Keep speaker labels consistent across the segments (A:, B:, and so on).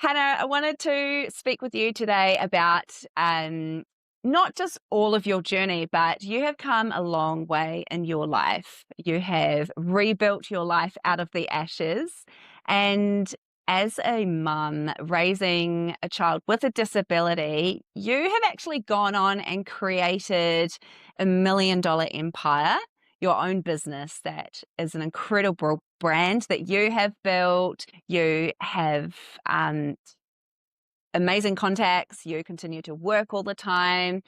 A: Hannah, I wanted to speak with you today about not just all of your journey, but you have come a long way in your life. You have rebuilt your life out of the ashes. And as a mum raising a child with a disability, you have actually gone on and created $1 million empire, your own business that is an incredible brand that you have built. You have amazing contacts. You continue to work all the time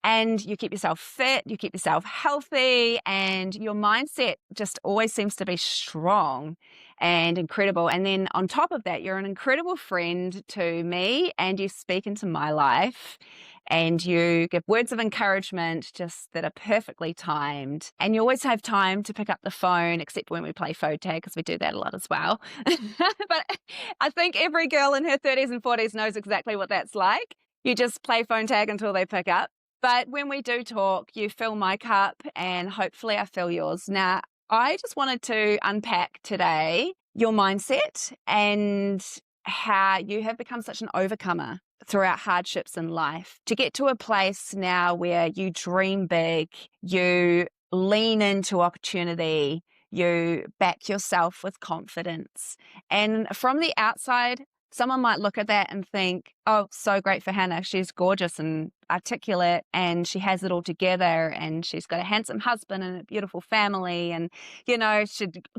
A: and you keep yourself fit, you keep yourself healthy, and your mindset just always seems to be strong and incredible. And then on top of that, you're an incredible friend to me and you speak into my life and you give words of encouragement just that are perfectly timed. And you always have time to pick up the phone, except when we play phone tag, because we do that a lot as well. But I think every girl in her 30s and 40s knows exactly what that's like. You just play phone tag until they pick up. But when we do talk, you fill my cup and hopefully I fill yours. Now, I just wanted to unpack today your mindset and how you have become such an overcomer throughout hardships in life to get to a place now where you dream big, you lean into opportunity, you back yourself with confidence. And from the outside, someone might look at that and think, oh, so great for Hannah. She's gorgeous and articulate and she has it all together and she's got a handsome husband and a beautiful family and,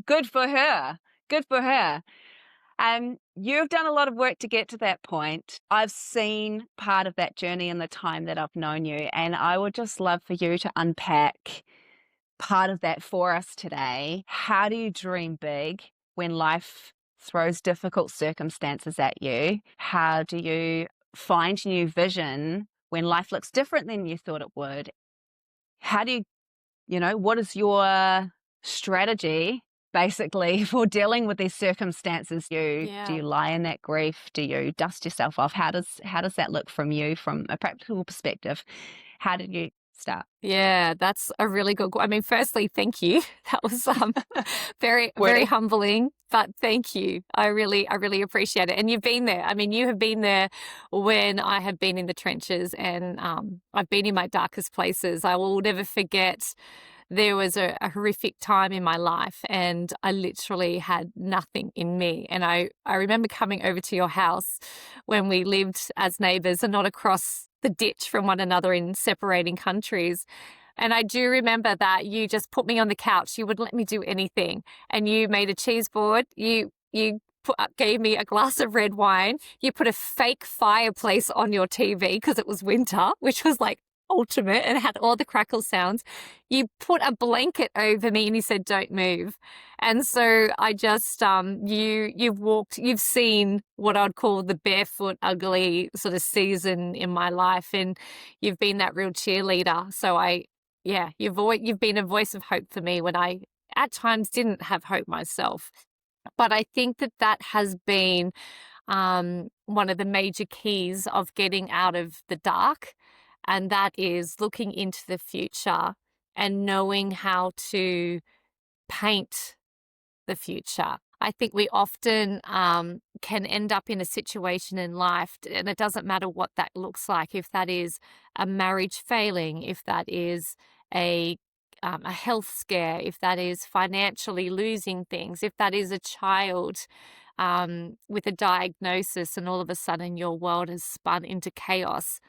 A: good for her. Good for her. You've done a lot of work to get to that point. I've seen part of that journey in the time that I've known you, and I would just love for you to unpack part of that for us today. How do you dream big when life throws difficult circumstances at you? How do you find new vision when life looks different than you thought it would? How do what is your strategy basically for dealing with these circumstances? Do you lie in that grief? Do you dust yourself off? How does that look from you from a practical perspective? How did you start?
B: Yeah, that's a really good. I mean, firstly, thank you. That was very
A: Wordy.
B: humbling, but thank you. I really appreciate it. And you've been there. I mean, you have been there when I have been in the trenches, and I've been in my darkest places. I will never forget. There was a horrific time in my life and I literally had nothing in me. And I remember coming over to your house when we lived as neighbours and not across the ditch from one another in separating countries. And I do remember that you just put me on the couch. You wouldn't let me do anything. And you made a cheese board. You gave me a glass of red wine. You put a fake fireplace on your TV because it was winter, which was like ultimate and had all the crackle sounds. You put a blanket over me and you said, don't move. And so I just, you've seen what I'd call the barefoot, ugly sort of season in my life. And you've been that real cheerleader. So you've been a voice of hope for me when I at times didn't have hope myself. But I think that has been one of the major keys of getting out of the dark. And that is looking into the future and knowing how to paint the future. I think we often can end up in a situation in life, and it doesn't matter what that looks like, if that is a marriage failing, if that is a health scare, if that is financially losing things, if that is a child with a diagnosis and all of a sudden your world has spun into chaos.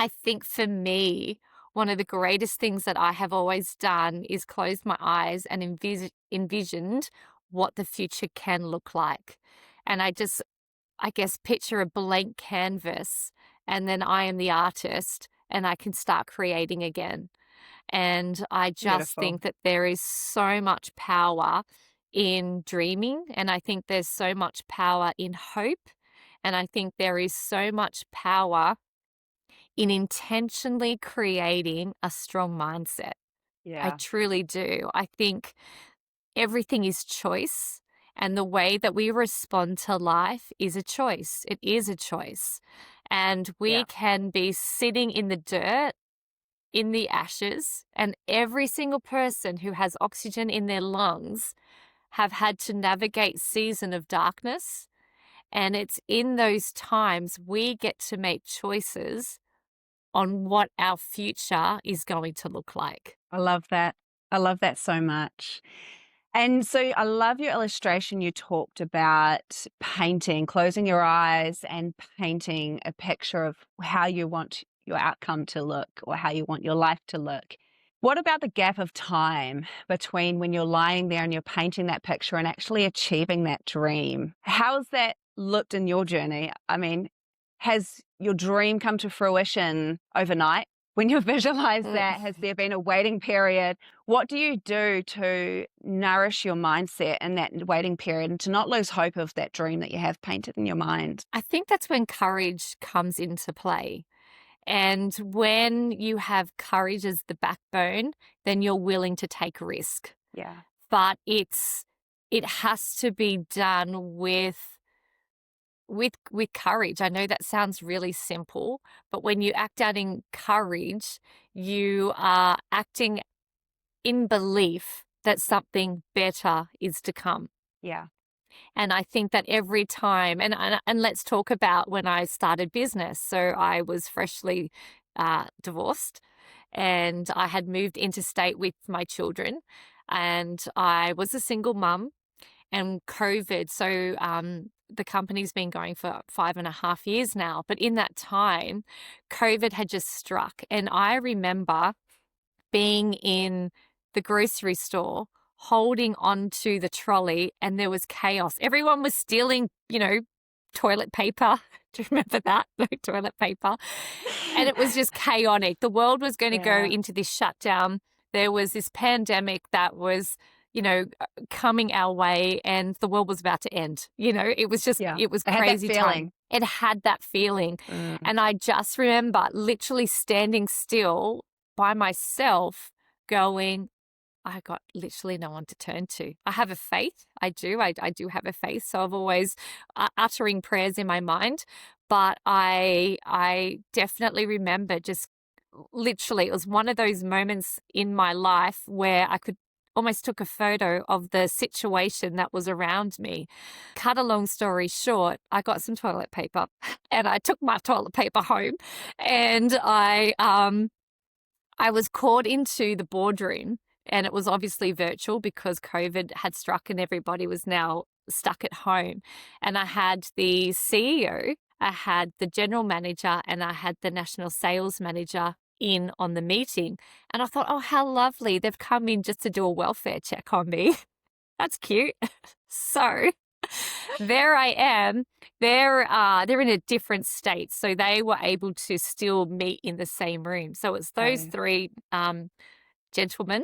B: I think for me, one of the greatest things that I have always done is closed my eyes and envisioned what the future can look like. And I guess, picture a blank canvas, and then I am the artist and I can start creating again. And I just
A: Beautiful.
B: think that there is so much power in dreaming, and I think there's so much power in hope, and I think there is so much power in intentionally creating a strong mindset. I
A: Yeah.
B: truly do. I think everything is choice, and the way that we respond to life is a choice. It is a choice. And we
A: Yeah.
B: can be sitting in the dirt, in the ashes, and every single person who has oxygen in their lungs have had to navigate season of darkness. And it's in those times we get to make choices on what our future is going to look like.
A: I love that. I love that so much. And so I love your illustration. You talked about painting, closing your eyes and painting a picture of how you want your outcome to look or how you want your life to look. What about the gap of time between when you're lying there and you're painting that picture and actually achieving that dream? How's that looked in your journey? I mean, has your dream come to fruition overnight? When you visualize
B: Mm.
A: that, has there been a waiting period? What do you do to nourish your mindset in that waiting period and to not lose hope of that dream that you have painted in your mind?
B: I think that's when courage comes into play. And when you have courage as the backbone, then you're willing to take risk.
A: Yeah.
B: But it has to be done with courage. I know that sounds really simple, but when you act out in courage, you are acting in belief that something better is to come.
A: Yeah.
B: And I think that every time, and let's talk about when I started business. So I was freshly divorced, and I had moved interstate with my children, and I was a single mum. And COVID, so the company's been going for 5.5 years now. But in that time, COVID had just struck, and I remember being in the grocery store holding onto the trolley, and there was chaos. Everyone was stealing, toilet paper. Do you remember that? No toilet paper. And it was just chaotic. The world was going to go
A: Yeah.
B: into this shutdown. There was this pandemic that was, coming our way, and the world was about to end. It was just,
A: Yeah.
B: it was
A: I had that
B: crazy time.
A: feeling.
B: It had that feeling.
A: Mm.
B: And I just remember literally standing still by myself going, I got literally no one to turn to. I have a faith. I do. I do have a faith. So I've always uttering prayers in my mind. But I definitely remember just literally, it was one of those moments in my life where I could almost took a photo of the situation that was around me. Cut a long story short, I got some toilet paper and I took my toilet paper home, and I was called into the boardroom, and it was obviously virtual because COVID had struck and everybody was now stuck at home. And I had the CEO, I had the general manager, and I had the national sales manager in on the meeting. And I thought, oh, how lovely. They've come in just to do a welfare check on me. That's cute. So there I am. They're in a different state, so they were able to still meet in the same room. So it's those
A: Okay.
B: three gentlemen.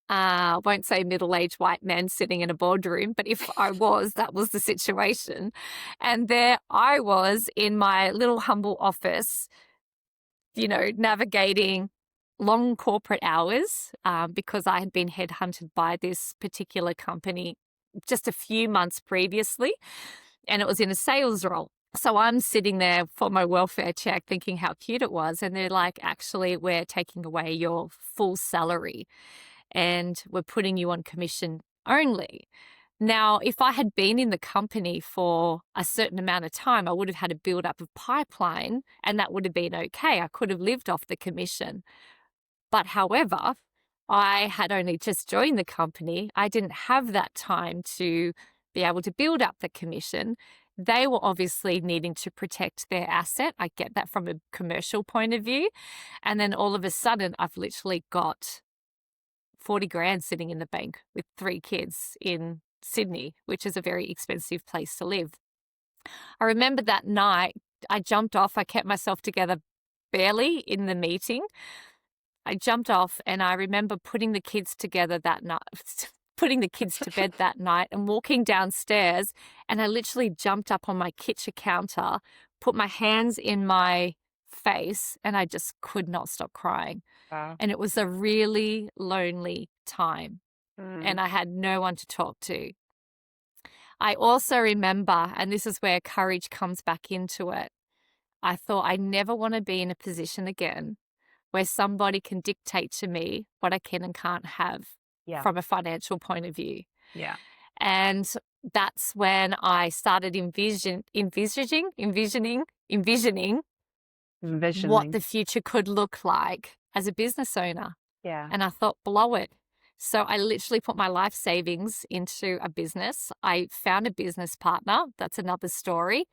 B: Won't say middle-aged white men sitting in a boardroom, but if I was, that was the situation. And there I was in my little humble office, navigating long corporate hours because I had been headhunted by this particular company just a few months previously, and it was in a sales role. So I'm sitting there for my welfare check thinking how cute it was. And they're like, actually, we're taking away your full salary and we're putting you on commission only. Now, if I had been in the company for a certain amount of time, I would have had a build up of pipeline, and that would have been okay. I could have lived off the commission. But however, I had only just joined the company. I didn't have that time to be able to build up the commission. They were obviously needing to protect their asset. I get that from a commercial point of view. And then all of a sudden, I've literally got 40 grand sitting in the bank with 3 kids in Sydney, which is a very expensive place to live. I remember that night, I jumped off. I kept myself together barely in the meeting. I jumped off, and I remember putting the kids together that night, putting the kids to bed that night and walking downstairs. And I literally jumped up on my kitchen counter, put my hands in my face, and I just could not stop crying.
A: Wow.
B: And it was a really lonely time,
A: Mm.
B: and I had no one to talk to. I also remember, and this is where courage comes back into it, I thought I never want to be in a position again where somebody can dictate to me what I can and can't have
A: Yeah.
B: from a financial point of view.
A: Yeah.
B: And that's when I started envisioning what
A: Envisioning.
B: the future could look like as a business owner.
A: Yeah.
B: And I thought, blow it. So I literally put my life savings into a business. I found a business partner. That's another story.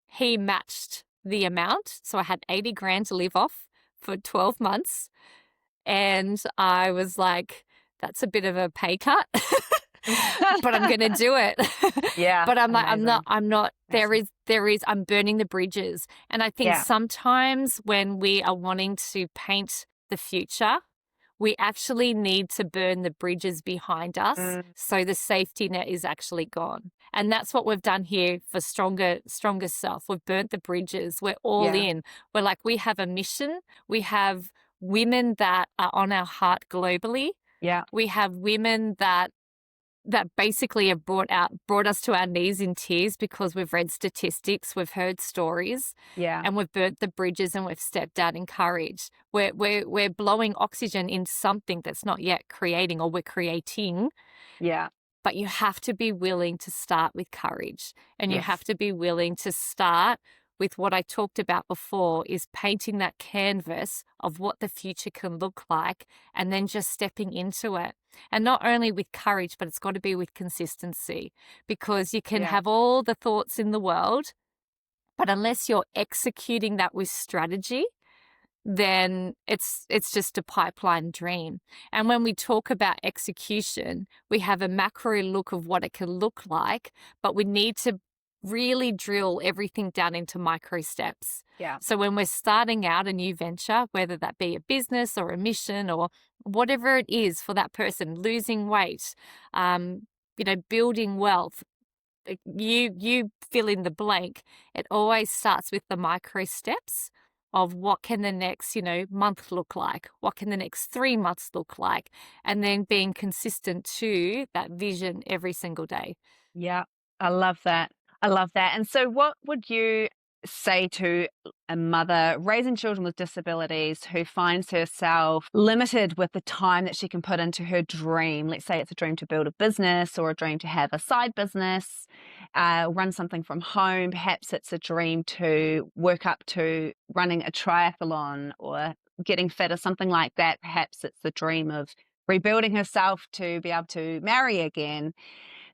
B: He matched the amount. So I had 80 grand to live off for 12 months. And I was like, that's a bit of a pay cut, but I'm going to do it.
A: Yeah.
B: But I'm like,
A: Amazing.
B: I'm not,
A: Awesome.
B: I'm burning the bridges. And I think
A: Yeah.
B: sometimes when we are wanting to paint the future, we actually need to burn the bridges behind us
A: Mm,
B: so the safety net is actually gone. And that's what we've done here for Stronger Self. We've burnt the bridges. We're all
A: yeah.
B: in. We're like, we have a mission. We have women that are on our heart globally.
A: Yeah.
B: We have women that basically have brought us to our knees in tears because we've read statistics, we've heard stories,
A: Yeah.
B: and we've burnt the bridges and we've stepped out in courage. We're blowing oxygen into something that's not yet creating, or we're creating.
A: Yeah.
B: But you have to be willing to start with courage, and you
A: Yes.
B: have to be willing to start with what I talked about before, is painting that canvas of what the future can look like, and then just stepping into it. And not only with courage, but it's got to be with consistency, because you can
A: Yeah.
B: have all the thoughts in the world, but unless you're executing that with strategy, then it's just a pipeline dream. And when we talk about execution, we have a macro look of what it can look like, but we need to really drill everything down into micro steps.
A: Yeah.
B: So when we're starting out a new venture, whether that be a business or a mission or whatever it is for that person, losing weight, um, building wealth, you fill in the blank. It always starts with the micro steps of what can the next, month look like? What can the next 3 months look like? And then being consistent to that vision every single day.
A: Yeah, I love that. I love that. And so, what would you say to a mother raising children with disabilities who finds herself limited with the time that she can put into her dream? Let's say it's a dream to build a business or a dream to have a side business, run something from home. Perhaps it's a dream to work up to running a triathlon or getting fit or something like that. Perhaps it's the dream of rebuilding herself to be able to marry again.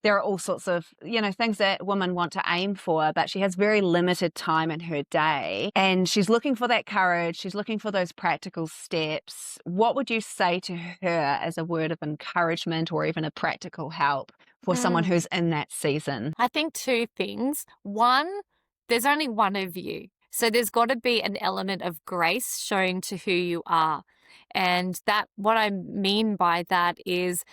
A: There are all sorts of, things that women want to aim for, but she has very limited time in her day and she's looking for that courage. She's looking for those practical steps. What would you say to her as a word of encouragement or even a practical help for someone
B: Mm.
A: who's in that season?
B: I think two things. One, there's only one of you. So there's got to be an element of grace shown to who you are. And that, what I mean by that is,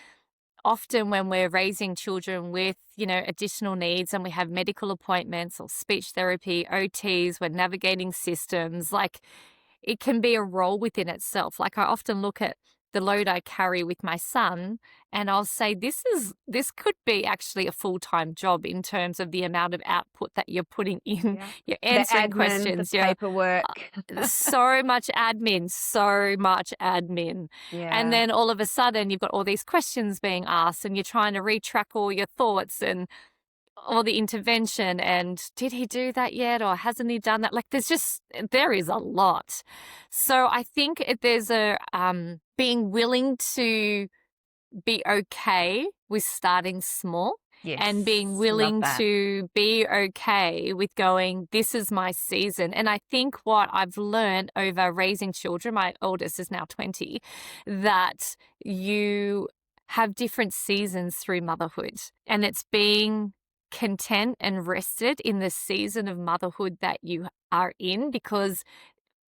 B: often when we're raising children with, additional needs and we have medical appointments or speech therapy, OTs, we're navigating systems, like it can be a role within itself. Like I often look at the load I carry with my son and I'll say, this could be actually a full-time job in terms of the amount of output that you're putting in.
A: Yeah.
B: You're
A: The
B: answering
A: admin, the
B: questions, you're
A: paperwork.
B: so much admin, so much admin. And
A: Yeah.
B: then all of a sudden you've got all these questions being asked and you're trying to retrack all your thoughts and all the intervention and did he do that yet or hasn't he done that? Like there is a lot. So I think there's a being willing to be okay with starting small and being
A: Yes. Love
B: willing
A: that.
B: to be okay with going, this is my season. And I think what I've learned over raising children, my oldest is now 20, that you have different seasons through motherhood. And it's being content and rested in the season of motherhood that you are in, because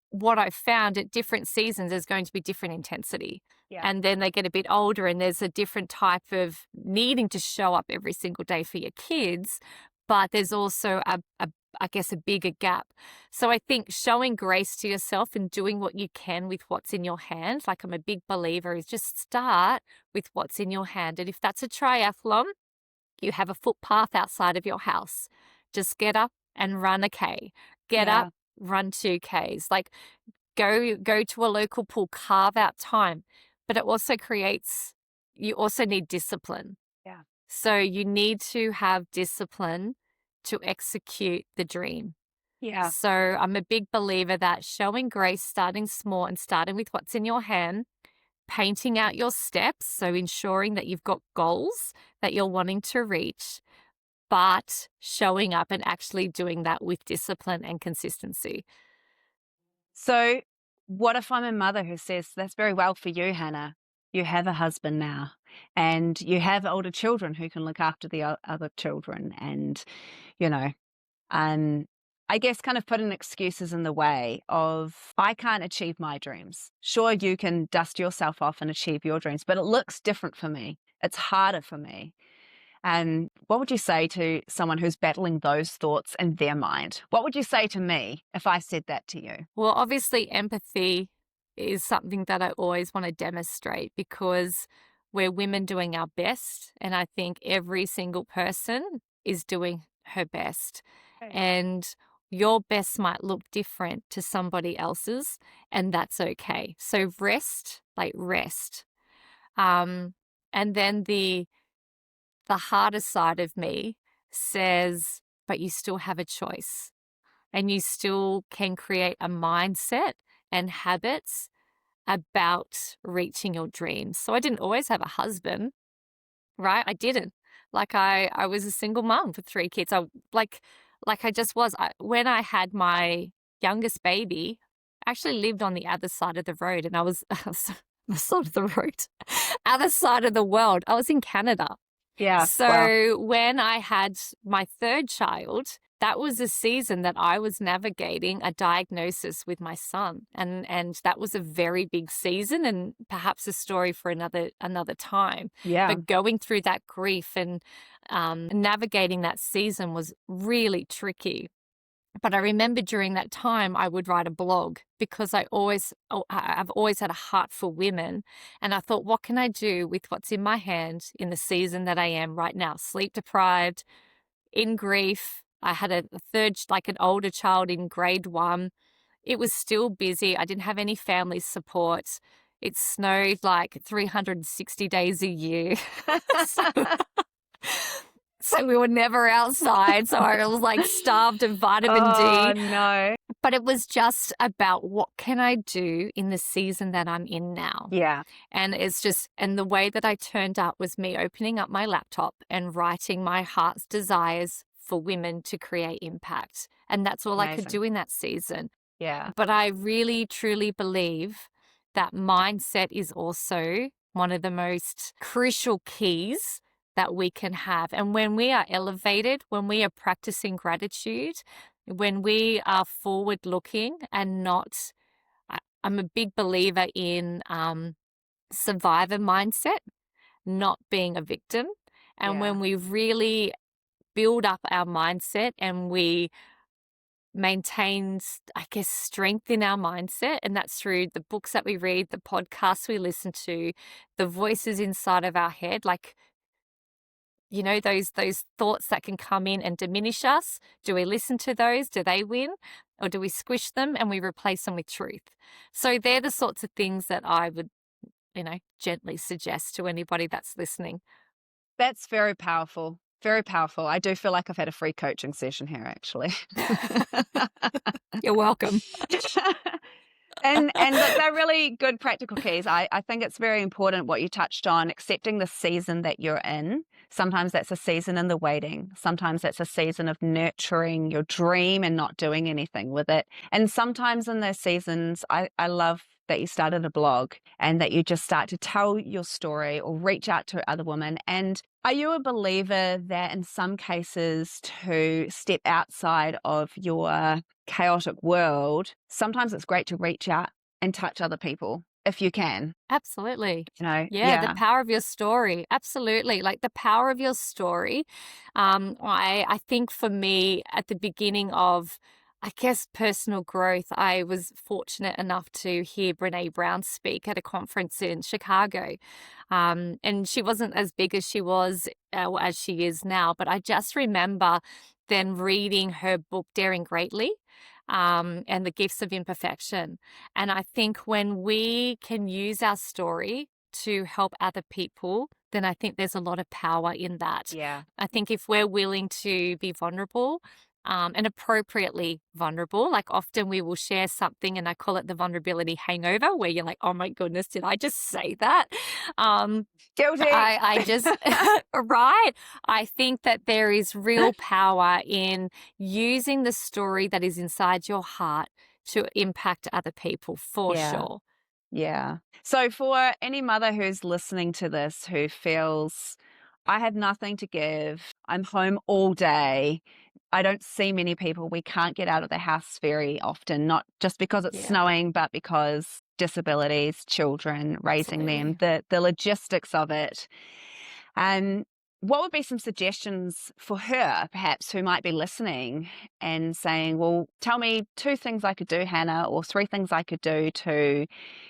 B: what I've found at different seasons is going to be different intensity.
A: Yeah.
B: And then they get a bit older and there's a different type of needing to show up every single day for your kids. But there's also I guess a bigger gap. So I think showing grace to yourself and doing what you can with what's in your hand, like I'm a big believer, is just start with what's in your hand. And if that's a triathlon, you have a footpath outside of your house. Just get up and run a K. Get
A: Yeah.
B: up, run 2Ks. Like go to a local pool, carve out time. But it also creates, you also need discipline.
A: Yeah.
B: So you need to have discipline to execute the dream.
A: Yeah.
B: So I'm a big believer that showing grace, starting small and starting with what's in your hand, painting out your steps, so ensuring that you've got goals that you're wanting to reach, but showing up and actually doing that with discipline and consistency.
A: So, what if I'm a mother who says, "That's very well for you, Hannah. You have a husband now, and you have older children who can look after the other children," and you know, um, I guess kind of putting excuses in the way of, I can't achieve my dreams. Sure, you can dust yourself off and achieve your dreams, but it looks different for me. It's harder for me. And what would you say to someone who's battling those thoughts in their mind? What would you say to me if I said that to you?
B: Well, obviously, empathy is something that I always want to demonstrate because we're women doing our best. And I think every single person is doing her best.
A: Okay.
B: And your best might look different to somebody else's, and that's okay. So rest, like rest. And then the harder side of me says, but you still have a choice and you still can create a mindset and habits about reaching your dreams. So I didn't always have a husband, right? I didn't. Like I was a single mom for 3 kids. I just was. When I had my youngest baby, I actually lived on the other side of the road, and I was the side of the road, other side of the world. I was in Canada.
A: Yeah. Wow.
B: So when I had my third child, that was a season that I was navigating a diagnosis with my son. And that was a very big season and perhaps a story for another time.
A: Yeah.
B: But going through that grief and navigating that season was really tricky. But I remember during that time, I would write a blog because I've always had a heart for women. And I thought, what can I do with what's in my hand in the season that I am right now? Sleep deprived, in grief. I had a third, like an older child in grade 1. It was still busy. I didn't have any family support. It snowed like 360 days a year. So so we were never outside. So I was like starved of vitamin
A: Oh,
B: D.
A: no.
B: But it was just about what can I do in the season that I'm in now?
A: Yeah.
B: And and the way that I turned up was me opening up my laptop and writing my heart's desires for women to create impact. And that's all I could
A: Amazing.
B: do in that season.
A: Yeah.
B: But I really, truly believe that mindset is also one of the most crucial keys that we can have. And when we are elevated, when we are practicing gratitude, when we are forward looking and not, I'm a big believer in survivor mindset, not being a victim. And
A: Yeah.
B: when we really build up our mindset and we maintain, I guess, strength in our mindset, and that's through the books that we read, the podcasts we listen to, the voices inside of our head, like, you know, those thoughts that can come in and diminish us. Do we listen to those? Do they win? Or do we squish them and we replace them with truth? So they're the sorts of things that I would, gently suggest to anybody that's listening.
A: That's very powerful. Very powerful. I do feel like I've had a free coaching session here, actually.
B: You're welcome.
A: And look, they're really good practical keys. I think it's very important what you touched on, accepting the season that you're in. Sometimes that's a season in the waiting. Sometimes that's a season of nurturing your dream and not doing anything with it. And sometimes in those seasons, I love that you started a blog and that you just start to tell your story or reach out to other women. And are you a believer that in some cases to step outside of your chaotic world, sometimes it's great to reach out and touch other people if you can,
B: Absolutely. Yeah, the
A: Yeah.
B: power of your story. Absolutely. Like the power of your story. I think for me at the beginning of, I guess, personal growth, I was fortunate enough to hear Brene Brown speak at a conference in Chicago. And she wasn't as big as she was, as she is now, but I just remember then reading her book, Daring Greatly, and the Gifts of Imperfection. And I think when we can use our story to help other people then I think there's a lot of power in that.
A: Yeah.
B: I think if we're willing to be vulnerable, and appropriately vulnerable, like often we will share something, and I call it the vulnerability hangover, where you're like, oh my goodness, did I just say that? Um,
A: Guilty.
B: I just, right. I think that there is real power in using the story that is inside your heart to impact other people, for
A: Yeah.
B: sure.
A: Yeah. So for any mother who's listening to this who feels, I have nothing to give, I'm home all day, I don't see many people, we can't get out of the house very often, not just because it's
B: Yeah,
A: snowing, but because disabilities, children, raising them,
B: absolutely.
A: the logistics of it. And what would be some suggestions for her, perhaps, who might be listening and saying, well, tell me 2 things I could do, Hannah, or 3 things I could do to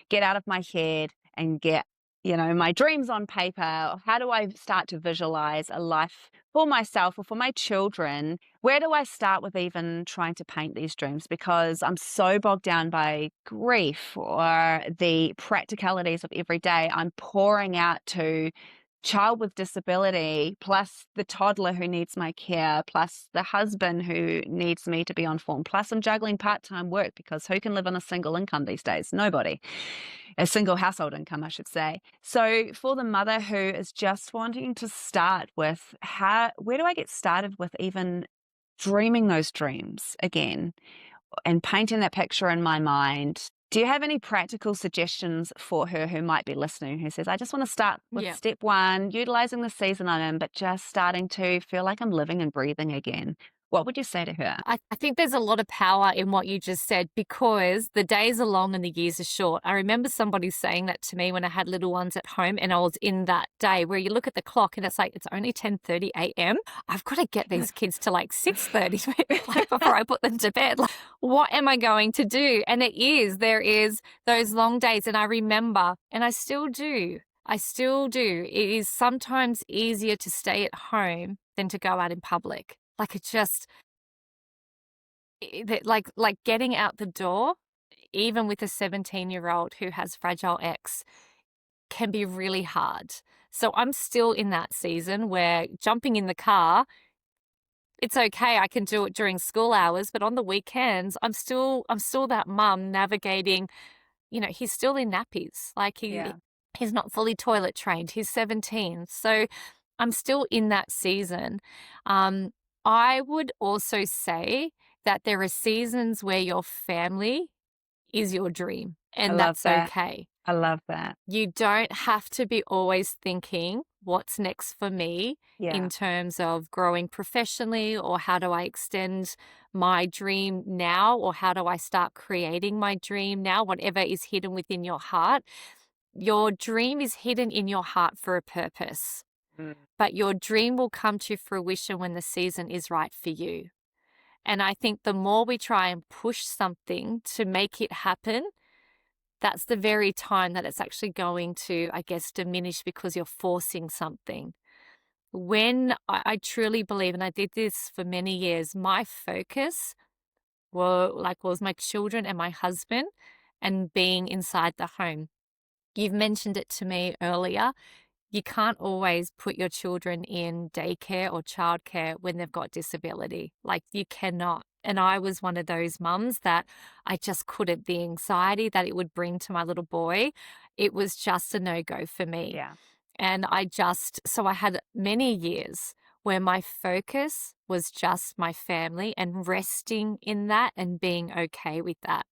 A: get out of my head and get, my dreams on paper? Or how do I start to visualize a life for myself or for my children? Where do I start with even trying to paint these dreams? Because I'm so bogged down by grief or the practicalities of every day. I'm pouring out to child with disability, plus the toddler who needs my care, plus the husband who needs me to be on form, plus I'm juggling part-time work, because who can live on a single income these days? Nobody. A single household income, I should say. So for the mother who is just wanting to start with, where do I get started with even dreaming those dreams again and painting that picture in my mind? Do you have any practical suggestions for her who might be listening, who says, I just want to start with
B: Yeah.
A: step one, utilizing the season I'm in, but just starting to feel like I'm living and breathing again? What would you say to her?
B: I think there's a lot of power in what you just said, because the days are long and the years are short. I remember somebody saying that to me when I had little ones at home, and I was in that day where you look at the clock and it's like, it's only 10:30 a.m. I've got to get these kids to like 6:30 like before I put them to bed. Like, what am I going to do? And there is those long days. And I remember, and I still do. I still do. It is sometimes easier to stay at home than to go out in public. Like it just, like getting out the door, even with a 17-year-old who has Fragile X, can be really hard. So I'm still in that season where jumping in the car, it's okay. I can do it during school hours, but on the weekends, I'm still that mum navigating. He's still in nappies. Like
A: Yeah,
B: he's not fully toilet trained. He's 17. So I'm still in that season. Um, I would also say that there are seasons where your family is your dream,
A: I
B: and
A: love
B: that's
A: that.
B: okay.
A: I love that.
B: You don't have to be always thinking, what's next for me
A: Yeah.
B: in terms of growing professionally, or how do I extend my dream now, or how do I start creating my dream now, whatever is hidden within your heart. Your dream is hidden in your heart for a purpose,
A: Mm.
B: but your dream will come to fruition when the season is right for you. And I think the more we try and push something to make it happen, that's the very time that it's actually going to, I guess, diminish, because you're forcing something. When I truly believe, and I did this for many years, my focus was my children and my husband and being inside the home. You've mentioned it to me earlier. You can't always put your children in daycare or childcare when they've got disability. Like, you cannot. And I was one of those mums that I just couldn't. The anxiety that it would bring to my little boy, it was just a no-go for me.
A: Yeah.
B: And so I had many years where my focus was just my family and resting in that and being okay with that,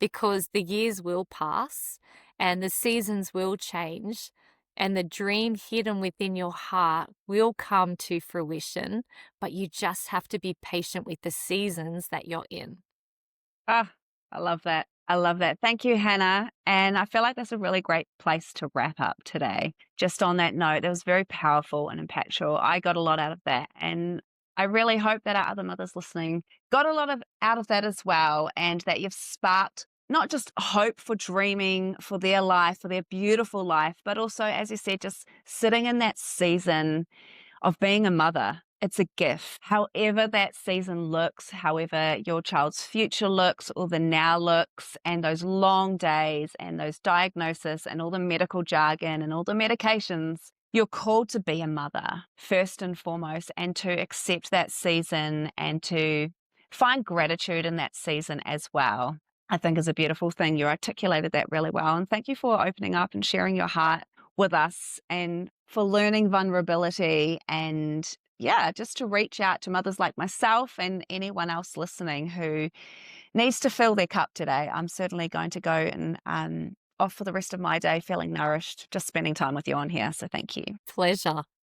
B: because the years will pass and the seasons will change, and the dream hidden within your heart will come to fruition, but you just have to be patient with the seasons that you're in.
A: Ah, I love that. I love that. Thank you, Hannah. And I feel like that's a really great place to wrap up today. Just on that note, that was very powerful and impactful. I got a lot out of that. And I really hope that our other mothers listening got a lot out of that as well. And that you've sparked not just hope for dreaming for their life, for their beautiful life, but also, as you said, just sitting in that season of being a mother. It's a gift. However that season looks, however your child's future looks, or the now looks, and those long days and those diagnoses and all the medical jargon and all the medications, you're called to be a mother first and foremost, and to accept that season and to find gratitude in that season as well, I think is a beautiful thing. You articulated that really well. And thank you for opening up and sharing your heart with us and for learning vulnerability and yeah, just to reach out to mothers like myself and anyone else listening who needs to fill their cup today. I'm certainly going to go and off for the rest of my day feeling nourished, just spending time with you on here. So thank you.
B: Pleasure.